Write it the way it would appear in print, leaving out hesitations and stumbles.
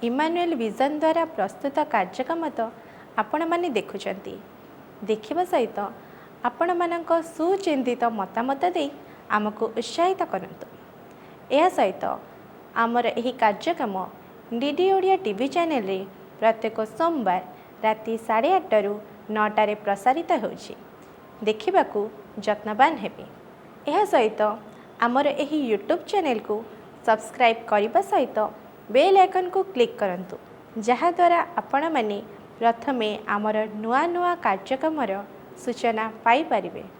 Emmanuel vision द्वारा प्रस्तुत कार्यक्रम तो आपण माने देखुचंती देखिबा सहित आपण मानक सुचिंतित मतामत दे आमको उत्साहित करंतु। यह सहित आमर एही कार्यक्रम डीडी ओडिया टीवी चैनल रे प्रत्येक सोमवार राति 8:30 रु 9 प्रसारित होछि देखिबाकू जत्नवान हेबे। यह सहित आमर एही यूट्यूब चैनल को सब्सक्राइब करने सहित बेल आइकन को क्लिक करंतु जहा द्वारा आपण माने प्रथमे आमर नुआ नुआ कार्यक्रम सूचना पाई परिबे।